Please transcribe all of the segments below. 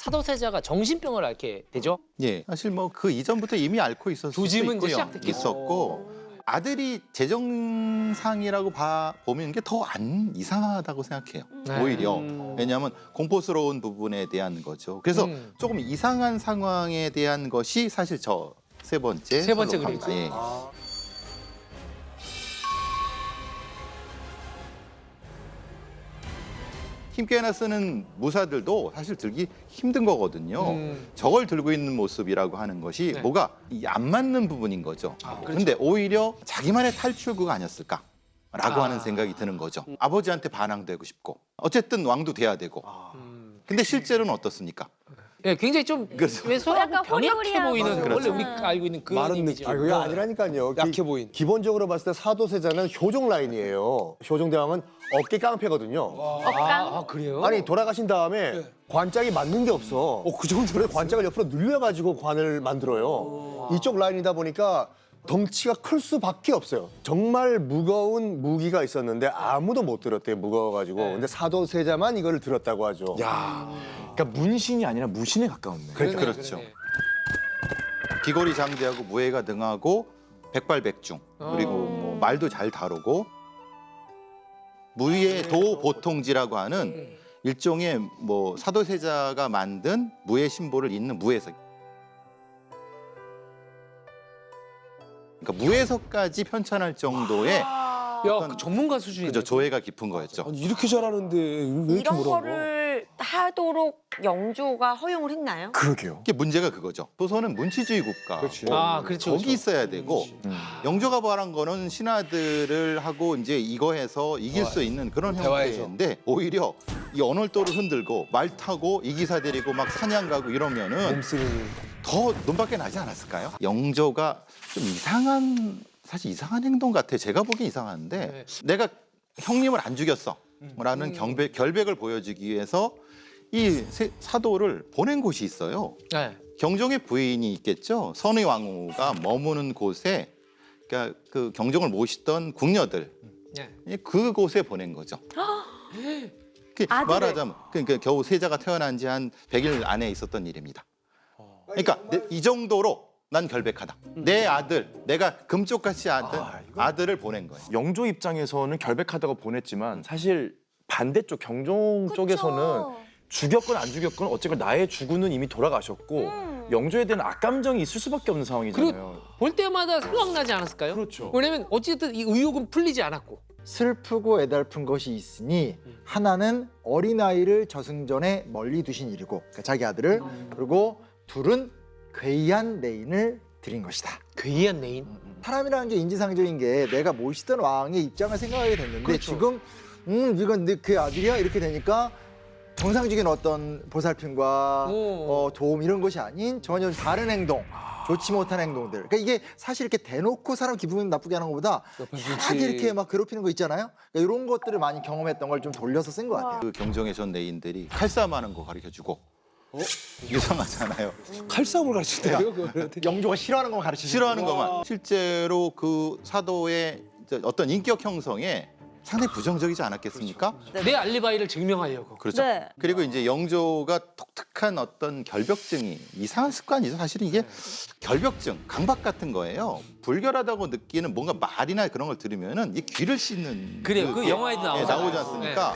사도세자가 정신병을 앓게 되죠. 예, 사실 뭐 그 이전부터 이미 앓고 있었을 수도 조짐은 이제 있고요. 시작됐겠죠. 있었고 아들이 재정상이라고 보면 게 더 안 이상하다고 생각해요. 네. 오히려 왜냐하면 공포스러운 부분에 대한 거죠. 그래서 조금 이상한 상황에 대한 것이 사실 저 세 번째 그림이죠. 예. 힘께나 쓰는 무사들도 사실 들기 힘든 거거든요. 저걸 들고 있는 모습이라고 하는 것이 네. 뭐가 안 맞는 부분인 거죠. 그런데 오히려 자기만의 탈출구가 아니었을까라고 하는 생각이 드는 거죠. 아버지한테 반항되고 싶고 어쨌든 왕도 돼야 되고. 근데 실제로는 어떻습니까? 예, 굉장히 좀 그렇죠. 왜소하고 약간 병약해 호리호리하고. 보이는 원래 그렇죠. 우리가 알고 있는 그 마른 이미지. 느낌. 그게 아니라니까요. 약해 보인. 기본적으로 봤을 때 사도세자는 효종 라인이에요. 효종대왕은 어깨 깡패거든요. 아, 그래요? 아니 돌아가신 다음에 관짝이 맞는 게 없어. 그 정도로 그래서 관짝을 옆으로 늘려가지고 관을 만들어요. 이쪽 라인이다 보니까 덩치가 클 수밖에 없어요. 정말 무거운 무기가 있었는데 아무도 못 들었대요. 무거워가지고. 근데 사도세자만 이거를 들었다고 하죠. 야, 그러니까 문신이 아니라 무신에 가까웠네. 그렇죠. 비거리 장대하고 무예가 능하고 백발백중 그리고 뭐 말도 잘 다루고 무예 도보통지라고 하는 일종의 뭐 사도세자가 만든 무예 심보를 잇는 무예석. 그러니까 무예석까지 편찬할 정도의 야, 그 전문가 수준이네. 그죠 조예가 깊은 거였죠. 아니, 이렇게 잘하는데 왜 이렇게 이런 뭐라고? 거를 하도록 영조가 허용을 했나요? 그러게요. 이게 문제가 그거죠. 조선은 문치주의 국가. 그렇지. 아, 그렇죠. 거기 있어야 되고 영조가 바란 거는 신하들을 하고 이제 이거 해서 이길 수 있는 그런 대화해서. 형태인데 오히려 이 언월도를 흔들고 말 타고 이기사 데리고 막 사냥 가고 이러면은 몸 쓰는. 더 눈밖에 나지 않았을까요? 영조가 좀 사실 이상한 행동 같아요. 제가 보기엔 이상한데 네. 내가 형님을 안 죽였어 라는 결백을 보여주기 위해서 이 사도를 보낸 곳이 있어요. 네. 경종의 부인이 있겠죠. 선의 왕후가 머무는 곳에 그러니까 그 경종을 모시던 궁녀들 네. 그곳에 보낸 거죠. 그 아들을. 말하자면 그러니까 겨우 세자가 태어난 지 한 100일 안에 있었던 일입니다. 그러니까 이 정도로 난 결백하다. 내 아들, 내가 금쪽같이 아들을 보낸 거예요. 영조 입장에서는 결백하다고 보냈지만 사실 반대쪽 경종 쪽에서는 죽였건 안 죽였건 어쨌건 나의 주군은 이미 돌아가셨고 영조에 대한 악감정이 있을 수밖에 없는 상황이잖아요. 볼 때마다 생각나지 않았을까요? 그렇죠. 왜냐면 어쨌든 이 의혹은 풀리지 않았고. 슬프고 애달픈 것이 있으니 하나는 어린아이를 저승전에 멀리 두신 일이고 그러니까 자기 아들을 그리고 둘은 괴이한 내인을 드린 것이다. 괴이한 내인. 사람이라는 게 인지상정인 게 내가 모시던 왕의 입장을 생각하게 됐는데 그렇죠. 지금 이건 그 아들이야 이렇게 되니까 정상적인 어떤 보살핌과 도움 이런 것이 아닌 전혀 다른 행동 좋지 못한 행동들. 그러니까 이게 사실 이렇게 대놓고 사람 기분 나쁘게 하는 것보다 약간 이렇게 막 괴롭히는 거 있잖아요. 그러니까 이런 것들을 많이 경험했던 걸 좀 돌려서 쓴 것 같아요. 그 경종의 전 내인들이 칼싸움하는 거 가르쳐주고 이상하잖아요. 칼싸움을 가르치대요. 영조가 싫어하는 거 가르치는 싫어하는 것만. 실제로 그 사도의 어떤 인격 형성에 상당히 부정적이지 않았겠습니까? 내 알리바이를 증명하려고. 그렇죠. 네. 그리고 이제 영조가 독특한 어떤 결벽증이 이상한 습관이죠. 사실은 이게 결벽증, 강박 같은 거예요. 불결하다고 느끼는 뭔가 말이나 그런 걸 들으면은 이 귀를 씻는 그래요. 그 그게, 영화에도 나오잖아요. 나오지 않습니까?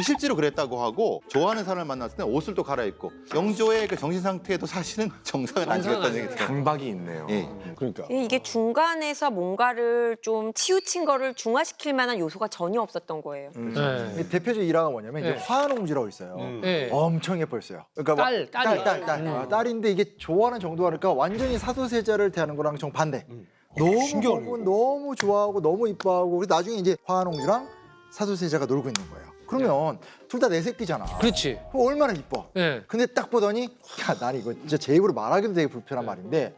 실제로 그랬다고 하고 좋아하는 사람을 만났을 때 옷을 또 갈아입고 영조의 그 정신 상태도 사실은 정상은 아니었다는 얘기 들어요. 강박이 있네요. 예. 그러니까. 이게 중간에서 뭔가를 좀 치우친 거를 중화시킬 만한 요소가 전혀 없었던 거예요. 네. 대표적 일화가 뭐냐면 네. 이제 화농지라고 있어요. 네. 엄청 예뻤어요. 그러니까 딸이에요. 딸인데 이게 좋아하는 정도가 그러니까 완전히 사도세자를 대하는 거랑 정반대. 너무 신기하네, 보고 이거. 너무 좋아하고 너무 이뻐하고 그래서 나중에 이제 화농주랑 사도세자가 놀고 있는 거예요. 그러면 둘 다 내 새끼잖아. 그렇지. 그럼 얼마나 이뻐. 네. 근데 딱 보더니 야, 난 이거 진짜 제 입으로 말하기도 되게 불편한 말인데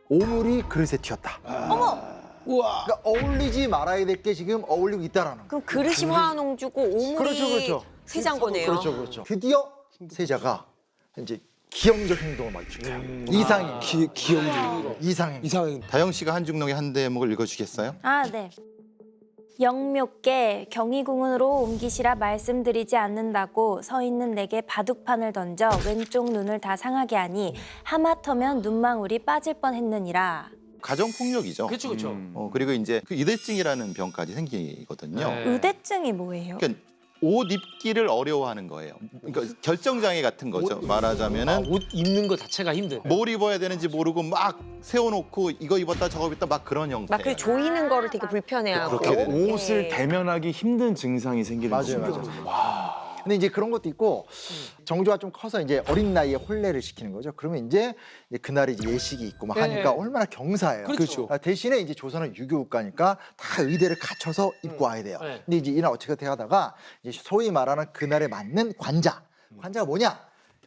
오물이 그릇에 튀었다. 우와. 그러니까 어울리지 말아야 될 게 지금 어울리고 있다라는 거. 그럼 그릇이 화농주고 오물이 그렇죠. 세자인 거네요. 그렇죠. 드디어 세자가 이제 기형적 행동을 막 취해요. 이상행. 기영주. 이상행. 이상한. 다영 씨가 한중록의 한 대목을 읽어주겠어요? 아, 네. 영묘께 경희궁으로 옮기시라 말씀드리지 않는다고 서 있는 내게 바둑판을 던져 왼쪽 눈을 다 상하게 하니 하마터면 눈망울이 빠질 뻔했느니라. 가정 폭력이죠. 그렇죠, 그렇죠. 그리고 이제 그 의대증이라는 병까지 생기거든요. 네. 의대증이 뭐예요? 그러니까 옷 입기를 어려워하는 거예요. 그러니까 결정장애 같은 거죠. 말하자면은 옷 입는 거 자체가 힘든. 뭘 입어야 되는지 모르고 막 세워놓고 이거 입었다 저거 입었다 막 그런 형태. 막 그 조이는 거를 되게 불편해하고. 그렇게 되는 옷을 예. 대면하기 힘든 증상이 생기는 맞아요, 거죠. 맞아요. 근데 이제 그런 것도 있고 정조가 좀 커서 이제 어린 나이에 혼례를 시키는 거죠. 그러면 이제 그날이 이제 예식이 있고 막 하니까 네. 얼마나 경사해요. 그렇죠. 대신에 이제 조선은 유교국가니까 다 의대를 갖춰서 입고 와야 돼요. 네. 근데 이제 이날 어떻게 하다가 이제 소위 말하는 그날에 맞는 관자가 뭐냐?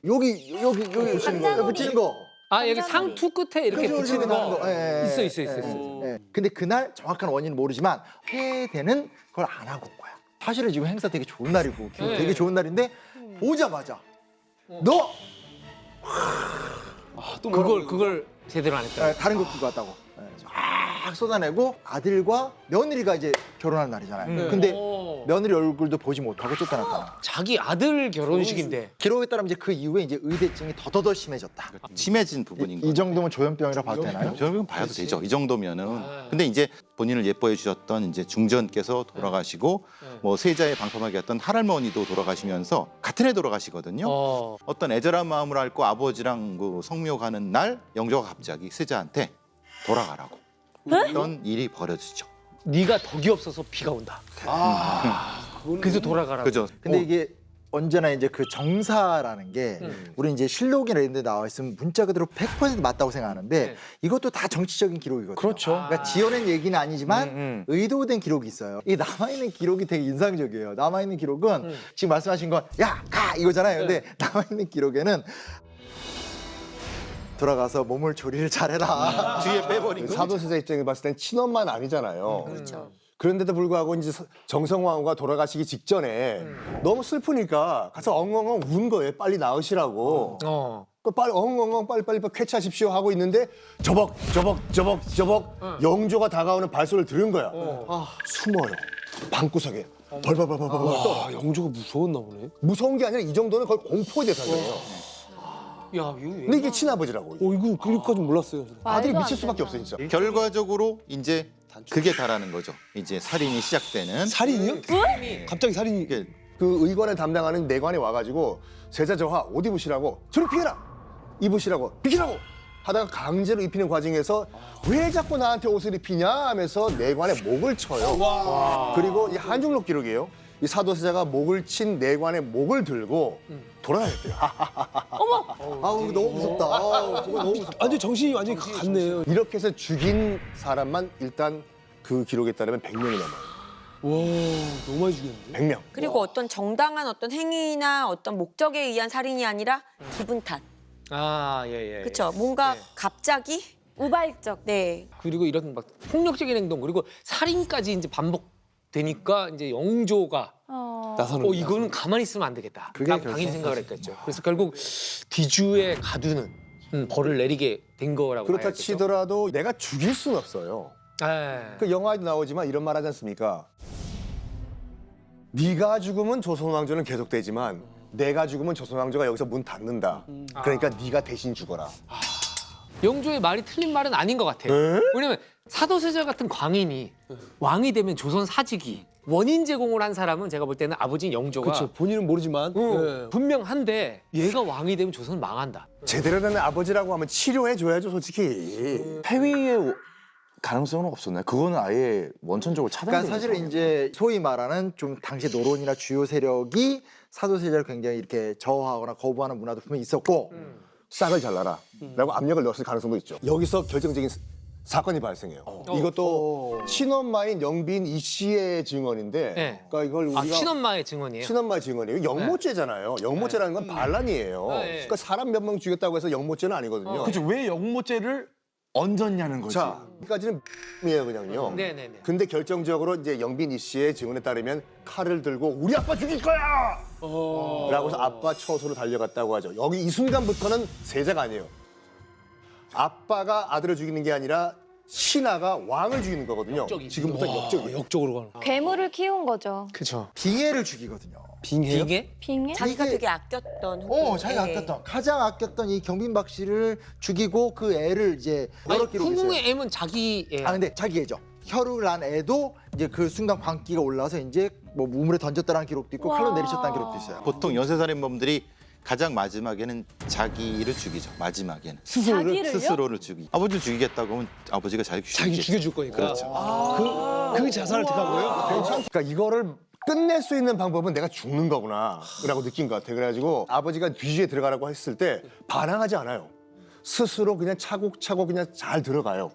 여기 붙이는 거, 붙이는 거. 아 여기 상투 끝에 이렇게 그죠, 붙이는 그죠, 거 그죠. 예, 예, 있어. 예. 근데 그날 정확한 원인은 모르지만 해대는 그걸 안 하고 온 거야. 사실은 지금 행사 되게 좋은 날이고 기분 네. 되게 좋은 날인데 보자마자 너 그걸 제대로 안 했다. 다른 거 끼고 왔다고 막 쏟아내고 아들과 며느리가 이제 결혼하는 날이잖아요. 근데 오. 며느리 얼굴도 보지 못하고 쫓겨났다는 거야. 자기 아들 결혼식인데. 기록에 따르면 이제 그 이후에 이제 의대증이 더더더 심해졌다. 심해진 부분인 거죠. 이 정도면 조현병이라고 봐도 되나요? 저는 봐도 되죠. 이 정도면은. 아. 근데 이제 본인을 예뻐해 주셨던 이제 중전께서 돌아가시고 뭐 세자에 방파막이 했던 할머니도 돌아가시면서 같은 해 돌아가시거든요. 어떤 애절한 마음을 앓고 아버지랑 그 성묘 가는 날 영조가 갑자기 세자한테 돌아가라고 했던 일이 벌어지죠. 네가 덕이 없어서 비가 온다. 그래서 돌아가라고. 그죠? 근데 이게 언제나 이제 그 정사라는 게 우리 이제 실록이나 이런 데 나와 있으면 문자 그대로 100% 맞다고 생각하는데 네. 이것도 다 정치적인 기록이거든요. 그렇죠. 그러니까 지어낸 얘기는 아니지만 의도된 기록이 있어요. 이 남아있는 기록이 되게 인상적이에요. 남아있는 기록은 지금 말씀하신 건 야, 가! 이거잖아요. 근데 남아있는 기록에는 돌아가서 몸을 조리를 잘해라. 뒤에 빼버린 거. 사도세자 입장에 봤을 땐 친엄만 아니잖아요. 그렇죠. 그런데도 불구하고 이제 정성왕후가 돌아가시기 직전에 너무 슬프니까 가서 엉엉엉 운 거예요. 빨리 나으시라고. 그 빨리 엉엉엉 빨리 쾌차하십시오 하고 있는데 저벅 영조가 다가오는 발소리를 들은 거야. 숨어요. 방구석에 벌벌벌벌 떨어. 영조가 무서웠나 보네. 무서운 게 아니라 이 정도는 거의 공포의 대상이에요. 야, 이거 근데 이게 친아버지라고. 이거 그렇게까지 몰랐어요. 아들이 말도 안 미칠 수밖에 되네. 없어 진짜. 결과적으로 이제 그게 다라는 거죠. 이제 살인이 시작되는. 살인이요? 갑자기 살인이. 이게 그 의관을 담당하는 내관이 와가지고 세자 저하 옷 입으시라고 저리 피해라 입으시라고 비키라고 하다가 강제로 입히는 과정에서 왜 자꾸 나한테 옷을 입히냐 하면서 내관의 목을 쳐요. 그리고 이 한중록 기록이에요. 이 사도세자가 목을 친 내관의 목을 들고 돌아다녔대요. 아우 너무 무섭다. 아우, 그거 너무 무섭다. 완전 정신이 완전히 갔네요. 이렇게 해서 죽인 사람만 일단 그 기록에 따르면 100명이 넘어요. 와, 너무 많이 죽였는데. 100명. 그리고 어떤 정당한 어떤 행위나 어떤 목적에 의한 살인이 아니라 기분 탓. 아, 예. 그렇죠. 뭔가 네. 갑자기 우발적. 네. 그리고 이런 막 폭력적인 행동 그리고 살인까지 이제 반복되니까 이제 영조가 나서는. 이거는 가만히 있으면 안 되겠다. 그게 당연히 생각을 했겠죠. 그래서 결국 뒤주에 가두는 벌을 내리게 된 거라고 그렇다 봐야겠죠. 치더라도 내가 죽일 수는 없어요. 예. 그 영화에도 나오지만 이런 말 하지 않습니까? 네가 죽으면 조선왕조는 계속되지만 내가 죽으면 조선왕조가 여기서 문 닫는다. 그러니까 네가 대신 죽어라. 영조의 말이 틀린 말은 아닌 것 같아요. 왜냐면 사도세자 같은 광인이 왕이 되면 조선 사직이 원인 제공을 한 사람은 제가 볼 때는 아버지인 영조가 그렇죠. 본인은 모르지만. 예. 분명한데 얘가 왕이 되면 조선은 망한다. 제대로 된 아버지라고 하면 치료해줘야죠, 솔직히. 폐위의 가능성은 없었나요? 그거는 아예 원천적으로 차단된 그러니까 사실은 이제 소위 말하는 좀 당시 노론이나 주요 세력이 사도세자를 굉장히 이렇게 저하하거나 거부하는 문화도 분명히 있었고 싹을 잘라라 라고 압력을 넣었을 가능성도 있죠. 여기서 결정적인 사건이 발생해요. 이것도 친엄마인 영빈 이 씨의 증언인데 네. 그러니까 이걸 우리가 친엄마의 증언이에요. 친엄마 증언이에요. 영모죄잖아요. 영모죄라는 건 반란이에요. 네. 그러니까 사람 몇 명 죽였다고 해서 영모죄는 아니거든요. 그죠? 왜 영모죄를 얹었냐는 거지. 자, 여기까지는 이에요 그냥요. 네네네. 근데 결정적으로 이제 영빈 이 씨의 증언에 따르면 칼을 들고 우리 아빠 죽일 거야! 라고 해서 아빠 처소로 달려갔다고 하죠. 여기 이 순간부터는 세자가 아니에요. 아빠가 아들을 죽이는 게 아니라 신하가 왕을 죽이는 거거든요. 역적이지. 지금부터 와, 역적이에요. 역적으로 가는. 괴물을 키운 거죠. 그쵸. 빙해를 죽이거든요. 빙해요? 이게 빙해? 자기가 이게- 되게 아꼈던 자기가 아꼈던 가장 아꼈던 이 경빈박 씨를 죽이고 그 애를 이제 아니, 여러 기록이 있어요. 후궁의 M은 자기 애. 아 근데 자기 애죠. 혀를 난 애도 이제 그 순간 광기가 올라와서 이제 뭐 우물에 던졌다는 기록도 있고 와. 칼로 내리쳤다는 기록도 있어요. 보통 연쇄살인범들이 가장 마지막에는 자기를 죽이죠. 마지막에는 스스로를? 자기를요? 스스로를 죽이. 아버지를 죽이겠다고 하면 아버지가 자기 자기 죽여줄 거니까. 그렇죠. 그 자살을 택한 거예요? 그러니까 이거를 끝낼 수 있는 방법은 내가 죽는 거구나라고 느낀 것 같아. 그래가지고 아버지가 뒤지에 들어가라고 했을 때 반항하지 않아요. 스스로 그냥 차곡차곡 그냥 잘 들어가요.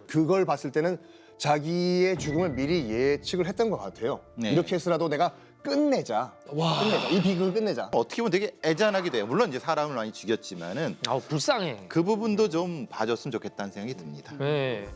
그걸 봤을 때는 자기의 죽음을 미리 예측을 했던 것 같아요. 네. 이렇게 해서라도 내가 끝내자. 끝내자. 이 비극을 끝내자. 어떻게 보면 되게 애잔하게 돼요. 물론 이제 사람을 많이 죽였지만은 아우 불쌍해. 그 부분도 좀 봐줬으면 좋겠다는 생각이 듭니다. 네.